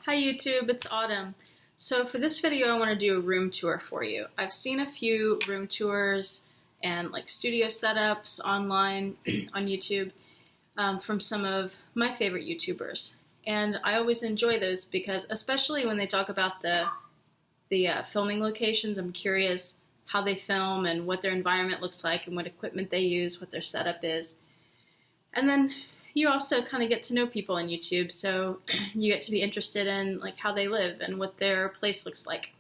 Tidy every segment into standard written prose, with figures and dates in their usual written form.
Hi YouTube, it's Autumn. So for this video I want to do a room tour for you. I've seen a few room tours and like studio setups online on YouTube from some of my favorite YouTubers. And I always enjoy those because especially when they talk about the filming locations, I'm curious how they film and what their environment looks like and what equipment they use, what their setup is. And then you also kind of get to know people on YouTube, so you get to be interested in like how they live and what their place looks like.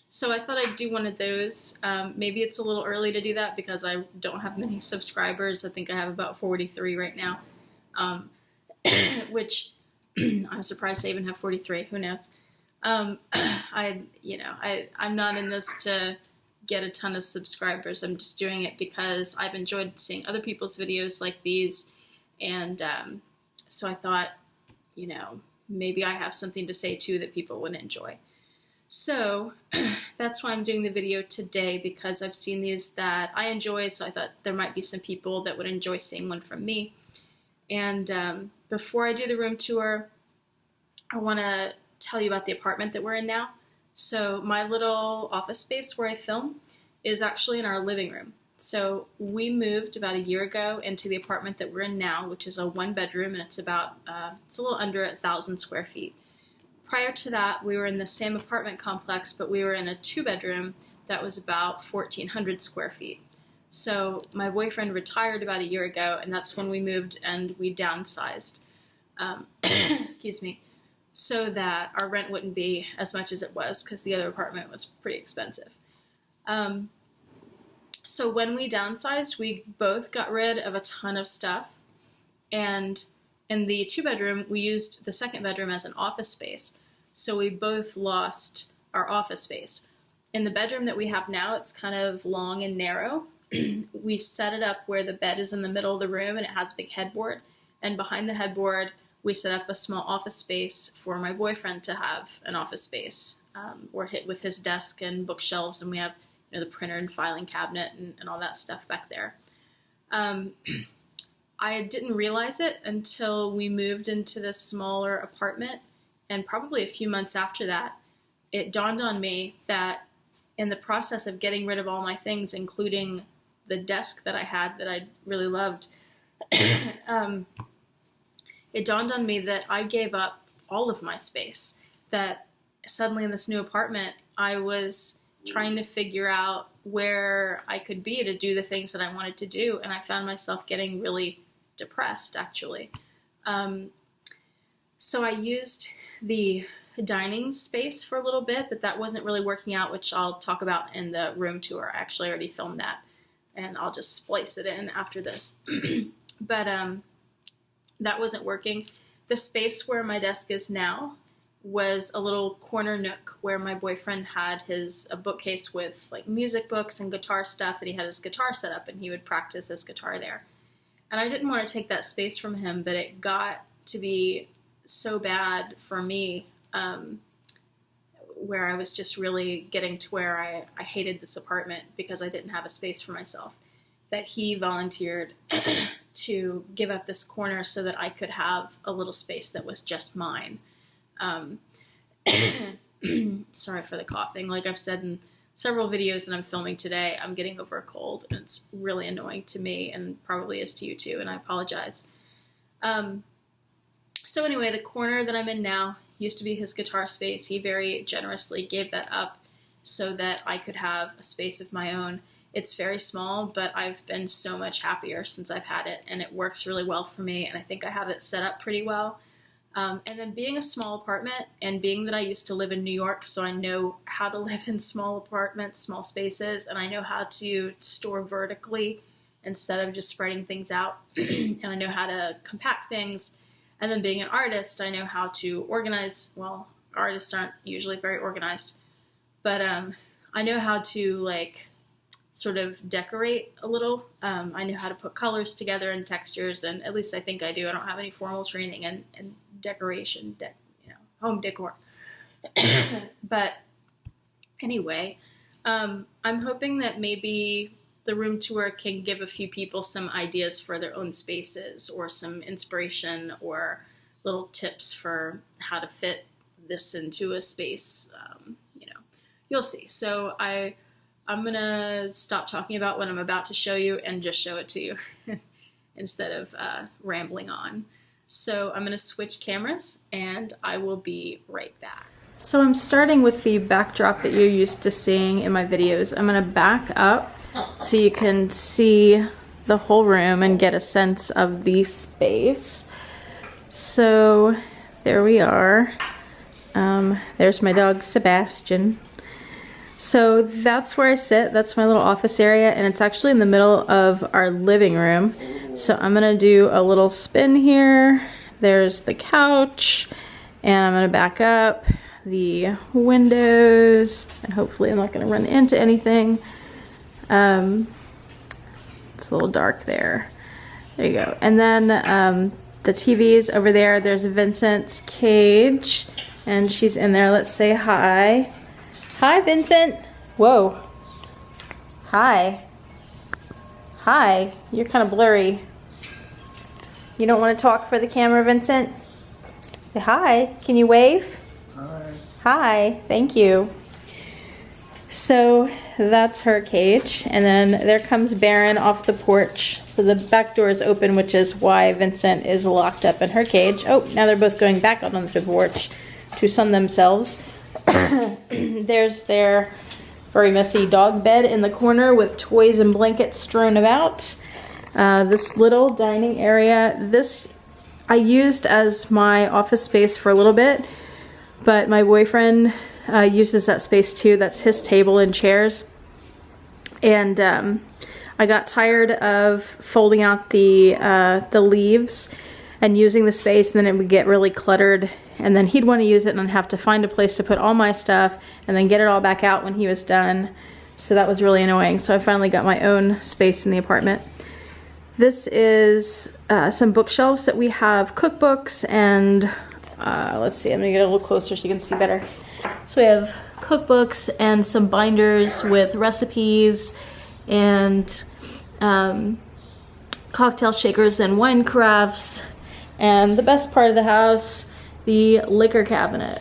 So I thought I'd do one of those. Maybe it's a little early to do that because I don't have many subscribers. I think I have about 43 right now, which I'm surprised I even have 43. Who knows? I'm not in this to get a ton of subscribers. I'm just doing it because I've enjoyed seeing other people's videos like these. And so I thought, maybe I have something to say too that people would enjoy. So that's why I'm doing the video today, because I've seen these that I enjoy, so I thought there might be some people that would enjoy seeing one from me. And before I do the room tour, I want to tell you about the apartment that we're in now. So my little office space where I film is actually in our living room. So we moved about a year ago into the apartment that we're in now, which is a one-bedroom, and it's about it's a little under 1,000 square feet. Prior to that, we were in the same apartment complex, but we were in a two-bedroom that was about 1,400 square feet. So my boyfriend retired about a year ago, and that's when we moved and we downsized. Excuse me. So that our rent wouldn't be as much as it was, because the other apartment was pretty expensive. So when we downsized, we both got rid of a ton of stuff, and in the two-bedroom, we used the second bedroom as an office space, so we both lost our office space. In the bedroom that we have now, it's kind of long and narrow. We set it up where the bed is in the middle of the room, and it has a big headboard, and behind the headboard, we set up a small office space for my boyfriend to have an office space, or hit with his desk and bookshelves, and we have the printer and filing cabinet and all that stuff back there. I didn't realize it until we moved into this smaller apartment, and probably a few months after that, it dawned on me that in the process of getting rid of all my things, including the desk that I had that I really loved, it dawned on me that I gave up all of my space, that suddenly in this new apartment, I was trying to figure out where I could be to do the things that I wanted to do, and I found myself getting really depressed, actually. So I used the dining space for a little bit, but that wasn't really working out, which I'll talk about in the room tour. I actually already filmed that, and I'll just splice it in after this. But that wasn't working. The space where my desk is now was a little corner nook where my boyfriend had a bookcase with like music books and guitar stuff, and he had his guitar set up and he would practice his guitar there. And I didn't want to take that space from him, but it got to be so bad for me, where I was just really getting to where I hated this apartment because I didn't have a space for myself, that he volunteered to give up this corner so that I could have a little space that was just mine. Sorry for the coughing. Like I've said in several videos that I'm filming today, I'm getting over a cold, and it's really annoying to me and probably is to you too, and I apologize. So anyway, the corner that I'm in now used to be his guitar space. He very generously gave that up so that I could have a space of my own. It's very small, but I've been so much happier since I've had it, and it works really well for me, and I think I have it set up pretty well. And then being a small apartment, and being that I used to live in New York, so I know how to live in small apartments, small spaces, and I know how to store vertically instead of just spreading things out, and I know how to compact things. And then being an artist, I know how to organize. Well, artists aren't usually very organized, but I know how to like sort of decorate a little. I know how to put colors together and textures, and at least I think I do. I don't have any formal training in decoration, home decor. But anyway, I'm hoping that maybe the room tour can give a few people some ideas for their own spaces, or some inspiration or little tips for how to fit this into a space. You know, you'll see. So I'm gonna stop talking about what I'm about to show you and just show it to you instead of rambling on. So I'm gonna switch cameras and I will be right back. So I'm starting with the backdrop that you're used to seeing in my videos. I'm gonna back up so you can see the whole room and get a sense of the space. So there we are. There's my dog Sebastian. So that's where I sit. That's my little office area, and it's actually in the middle of our living room. So I'm gonna do a little spin here. There's the couch, and I'm gonna back up the windows, and hopefully I'm not gonna run into anything. It's a little dark there. There you go. And then the TV's over there. There's Vincent's cage, and she's in there. Let's say hi. Hi, Vincent. Whoa. Hi. Hi. You're kind of blurry. You don't want to talk for the camera, Vincent? Say hi. Can you wave? Hi. Hi. Thank you. So that's her cage. And then there comes Baron off the porch. So the back door is open, which is why Vincent is locked up in her cage. Oh, now they're both going back out on the porch to sun themselves. There's their very messy dog bed in the corner with toys and blankets strewn about. This little dining area, this I used as my office space for a little bit, but my boyfriend uses that space too. That's his table and chairs. And I got tired of folding out the leaves and using the space, and then it would get really cluttered, and then he'd want to use it and I'd have to find a place to put all my stuff and then get it all back out when he was done. So that was really annoying. So I finally got my own space in the apartment. This is some bookshelves that we have cookbooks and let's see, I'm gonna get a little closer so you can see better. So we have cookbooks and some binders with recipes and cocktail shakers and wine carafes, and the best part of the house, the liquor cabinet.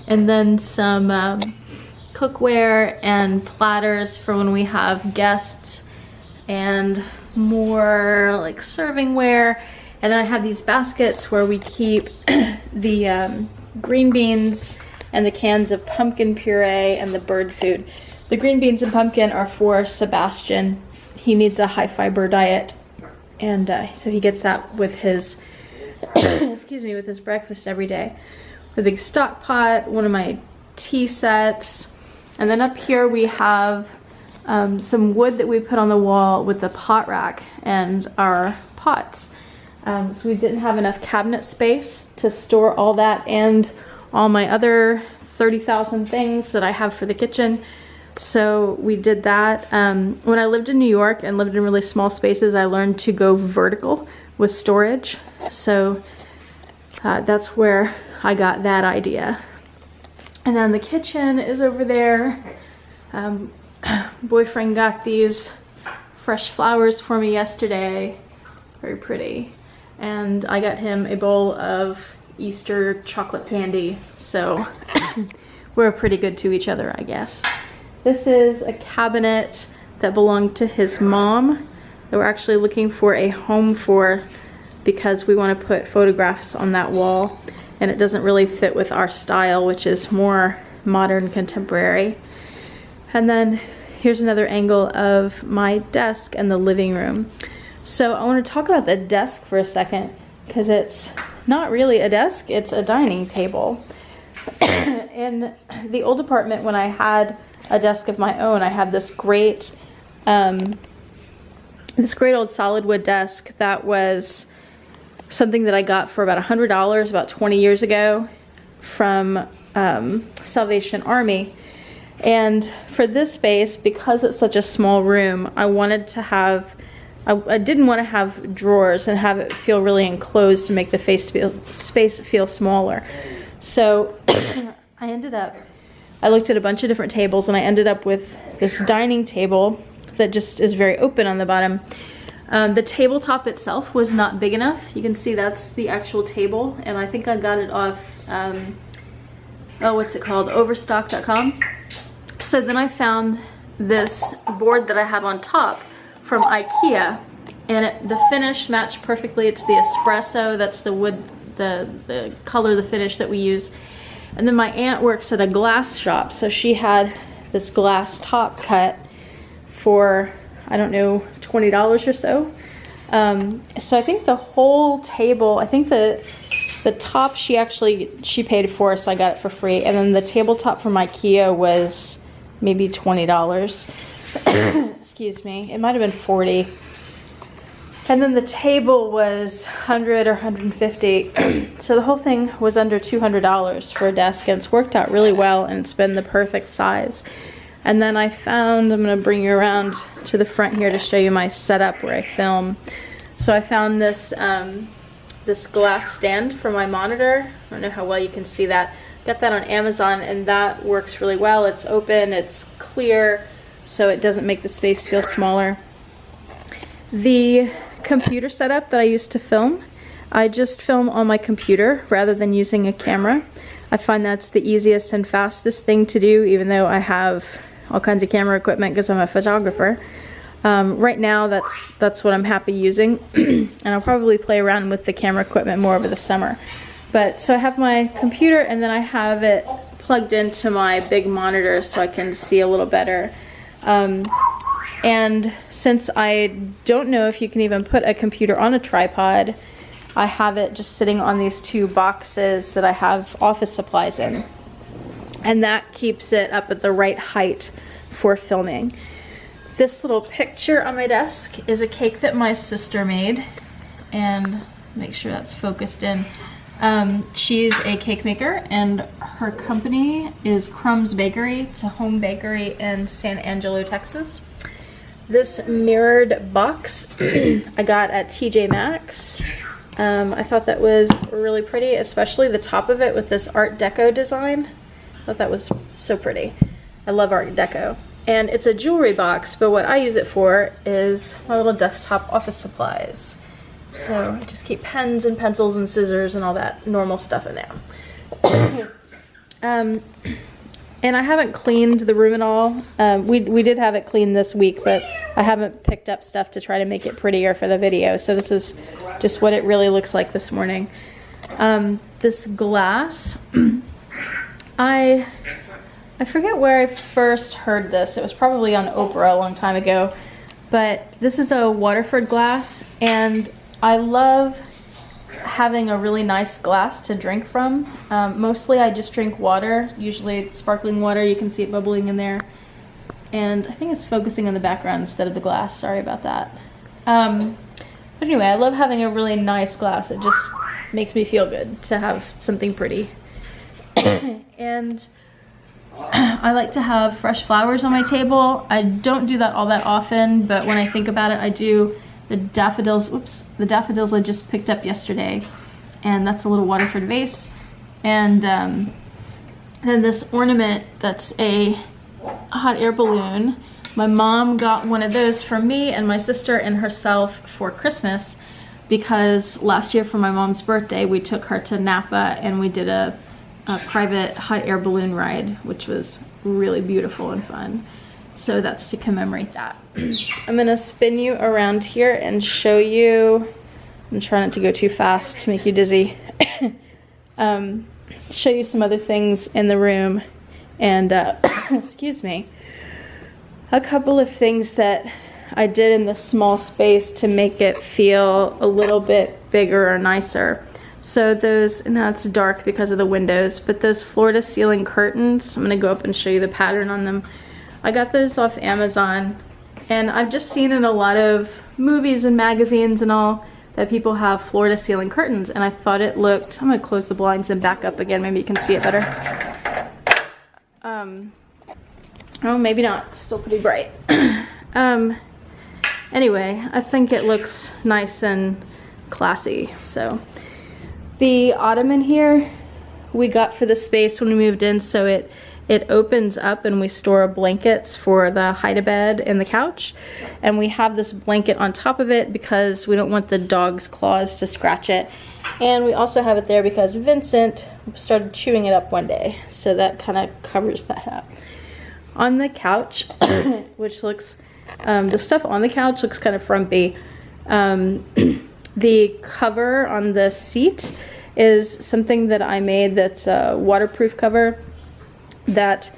And then some cookware and platters for when we have guests, and more like servingware. And then I have these baskets where we keep the green beans and the cans of pumpkin puree and the bird food. The green beans and pumpkin are for Sebastian. He needs a high fiber diet, and so he gets that with his excuse me, with his breakfast every day. A big stock pot, one of my tea sets, and then up here we have some wood that we put on the wall with the pot rack and our pots. So we didn't have enough cabinet space to store all that and all my other 30,000 things that I have for the kitchen. So we did that. When I lived in New York and lived in really small spaces, I learned to go vertical with storage. So that's where I got that idea. And then the kitchen is over there. Boyfriend got these fresh flowers for me yesterday. Very pretty. And I got him a bowl of Easter chocolate candy. So we're pretty good to each other, I guess. This is a cabinet that belonged to his mom that we're actually looking for a home for because we want to put photographs on that wall, and it doesn't really fit with our style, which is more modern contemporary. And then here's another angle of my desk and the living room. So I want to talk about the desk for a second because it's not really a desk, it's a dining table. In the old apartment, when I had a desk of my own, I had this great old solid wood desk that was something that I got for about $100 about 20 years ago from Salvation Army. And for this space, because it's such a small room, I wanted to have, I didn't want to have drawers and have it feel really enclosed to make the space feel smaller. So I looked at a bunch of different tables, and I ended up with this dining table that just is very open on the bottom. The tabletop itself was not big enough. You can see that's the actual table, and I think I got it off what's it called? Overstock.com. So then I found this board that I have on top from IKEA, and the finish matched perfectly. It's the espresso, that's the wood, the color, the finish that we use. And then my aunt works at a glass shop, so she had this glass top cut for, I don't know, $20 or so. So I think the whole table, I think the top she paid for, so I got it for free. And then the tabletop from IKEA was maybe $20. Excuse me, it might have been 40. And then the table was 100 or 150. So the whole thing was under $200 for a desk, and it's worked out really well, and it's been the perfect size. And then I found, I'm gonna bring you around to the front here to show you my setup where I film. So I found this, this glass stand for my monitor. I don't know how well you can see that. Got that on Amazon, and that works really well. It's open, it's clear, so it doesn't make the space feel smaller. The computer setup that I used to film, I just film on my computer rather than using a camera. I find that's the easiest and fastest thing to do, even though I have all kinds of camera equipment because I'm a photographer. Right now that's what I'm happy using, and I'll probably play around with the camera equipment more over the summer. But so I have my computer, and then I have it plugged into my big monitor so I can see a little better. And since I don't know if you can even put a computer on a tripod, I have it just sitting on these two boxes that I have office supplies in. And that keeps it up at the right height for filming. This little picture on my desk is a cake that my sister made, and make sure that's focused in. She's a cake maker, and her company is Crumbs Bakery. It's a home bakery in San Angelo, Texas. This mirrored box I got at TJ Maxx. I thought that was really pretty, especially the top of it with this Art Deco design. I thought that was so pretty. I love Art Deco. And it's a jewelry box, but what I use it for is my little desktop office supplies. So I just keep pens and pencils and scissors and all that normal stuff in there. And I haven't cleaned the room at all. We did have it cleaned this week, but I haven't picked up stuff to try to make it prettier for the video. So this is just what it really looks like this morning. This glass, I forget where I first heard this. It was probably on Oprah a long time ago. But this is a Waterford glass, and I love having a really nice glass to drink from. Mostly I just drink water, usually it's sparkling water. You can see it bubbling in there. And I think it's focusing on the background instead of the glass. Sorry about that. But anyway, I love having a really nice glass. It just makes me feel good to have something pretty. And I like to have fresh flowers on my table. I don't do that all that often, but when I think about it, I do. The daffodils, the daffodils I just picked up yesterday, and that's a little Waterford vase. And then this ornament that's a hot air balloon. My mom got one of those for me and my sister and herself for Christmas, because last year for my mom's birthday we took her to Napa and we did a private hot air balloon ride, which was really beautiful and fun. So that's to commemorate that. I'm gonna spin you around here and show you, I'm trying not to go too fast to make you dizzy. Show you some other things in the room, and excuse me, a couple of things that I did in this small space to make it feel a little bit bigger or nicer. So those, now it's dark because of the windows, but those floor-to-ceiling curtains, I'm gonna go up and show you the pattern on them. I got those off Amazon, and I've just seen in a lot of movies and magazines and all that people have floor-to-ceiling curtains, and I thought it looked, I'm gonna close the blinds and back up again, maybe you can see it better. Oh, maybe not, it's still pretty bright. Anyway, I think it looks nice and classy. So the ottoman here we got for the space when we moved in, so it it opens up and we store blankets for the hide-a-bed and the couch. And we have this blanket on top of it because we don't want the dog's claws to scratch it. And we also have it there because Vincent started chewing it up one day. So that kind of covers that up. On the couch, which looks, the stuff on the couch looks kind of frumpy. The cover on the seat is something that I made that's a waterproof cover that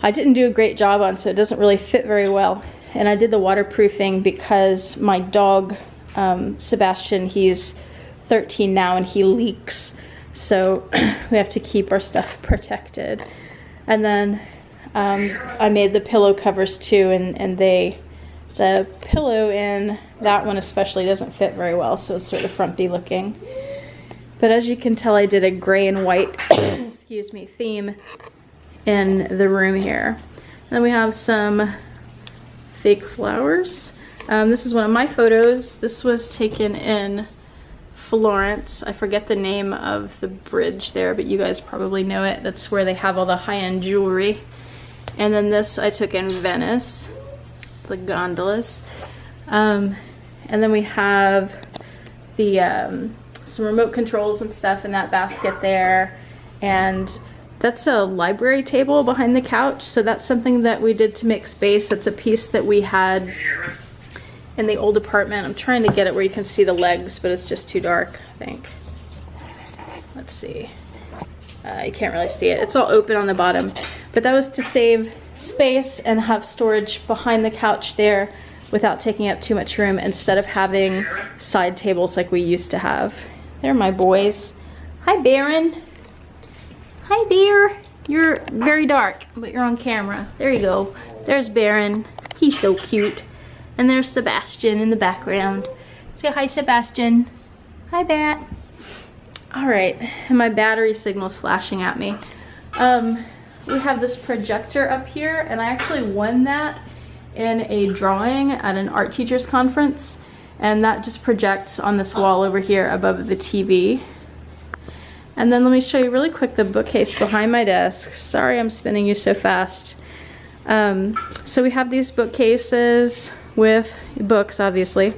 I didn't do a great job on, so it doesn't really fit very well. And I did the waterproofing because my dog, Sebastian, he's 13 now and he leaks. So we have to keep our stuff protected. And then I made the pillow covers too, and the pillow in that one especially doesn't fit very well, so it's sort of frumpy looking. But as you can tell, I did a gray and white excuse me, theme in the room here. And then we have some fake flowers. This is one of my photos. This was taken in Florence. I forget the name of the bridge there, but you guys probably know it. That's where they have all the high-end jewelry. And then this I took in Venice, the gondolas. And then we have the some remote controls and stuff in that basket there. And that's a library table behind the couch, so that's something that we did to make space. That's a piece that we had in the old apartment. I'm trying to get it where you can see the legs, but it's just too dark, I think. Let's see. You can't really see it. It's all open on the bottom. But that was to save space and have storage behind the couch there without taking up too much room, instead of having side tables like we used to have. They're my boys. Hi, Baron. Hi there. You're very dark, but you're on camera. There you go. There's Baron. He's so cute. And there's Sebastian in the background. Say hi, Sebastian. Hi, Bat. All right, and my battery signal's flashing at me. We have this projector up here, and I actually won that in a drawing at an art teachers conference, and that just projects on this wall over here above the TV. And then let me show you really quick the bookcase behind my desk. Sorry I'm spinning you so fast. So we have these bookcases with books, obviously.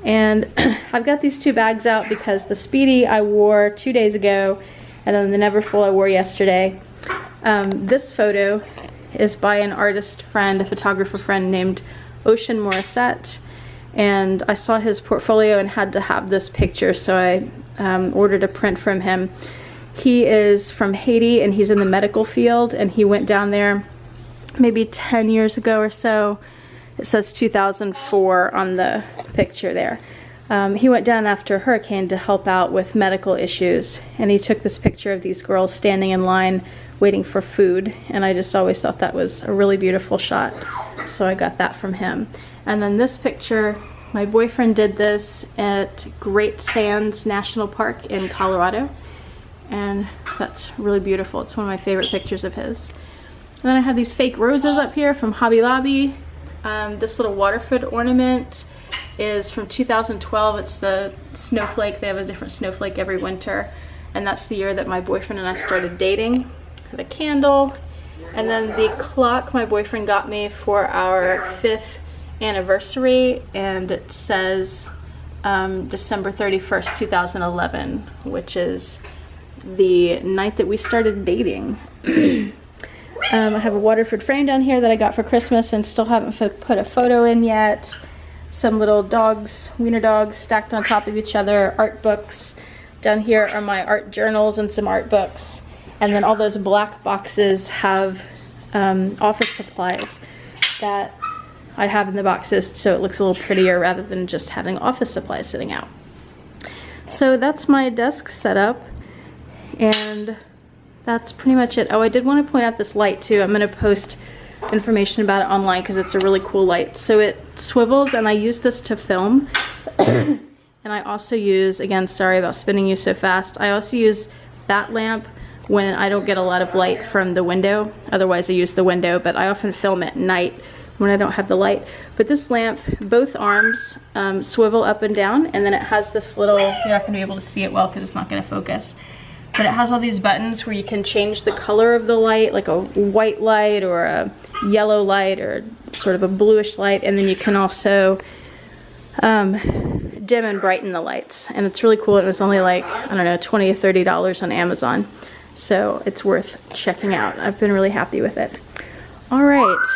And I've got these two bags out because the Speedy I wore 2 days ago, and then the Neverfull I wore yesterday. This photo is by an artist friend, a photographer friend named Ocean Morisset. And I saw his portfolio and had to have this picture, so I ordered a print from him. He is from Haiti and he's in the medical field, and he went down there maybe 10 years ago or so. It says 2004 on the picture there. He went down after a hurricane to help out with medical issues, and he took this picture of these girls standing in line waiting for food, and I just always thought that was a really beautiful shot, so I got that from him. And then this picture, my boyfriend did this at Great Sands National Park in Colorado, and that's really beautiful. It's one of my favorite pictures of his. And then I have these fake roses up here from Hobby Lobby. This little Waterford ornament is from 2012. It's the snowflake. They have a different snowflake every winter, and that's the year that my boyfriend and I started dating. I have a candle, and then the clock my boyfriend got me for our 5th anniversary, and it says December 31st, 2011, which is the night that we started dating. I have a Waterford frame down here that I got for Christmas and still haven't put a photo in yet. Some little dogs, wiener dogs stacked on top of each other, art books. Down here are my art journals and some art books. And then all those black boxes have office supplies that I have in the boxes, so it looks a little prettier rather than just having office supplies sitting out. So that's my desk setup, and that's pretty much it. Oh, I did want to point out this light too. I'm going to post information about it online because it's a really cool light. So it swivels, and I use this to film. And I also use, again, sorry about spinning you so fast, I also use that lamp when I don't get a lot of light from the window. Otherwise I use the window, but I often film at night when I don't have the light. But this lamp, both arms swivel up and down, and then it has this little, you're not going to be able to see it well because it's not going to focus, But it has all these buttons where you can change the color of the light, like a white light or a yellow light or sort of a bluish light, and then you can also dim and brighten the lights. And it's really cool. It was only like, I don't know, $20 or $30 on Amazon. So it's worth checking out. I've been really happy with it. All right.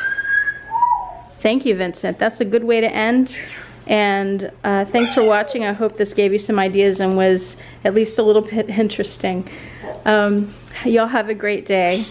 Thank you, Vincent. That's a good way to end. And thanks for watching. I hope this gave you some ideas and was at least a little bit interesting. Y'all have a great day.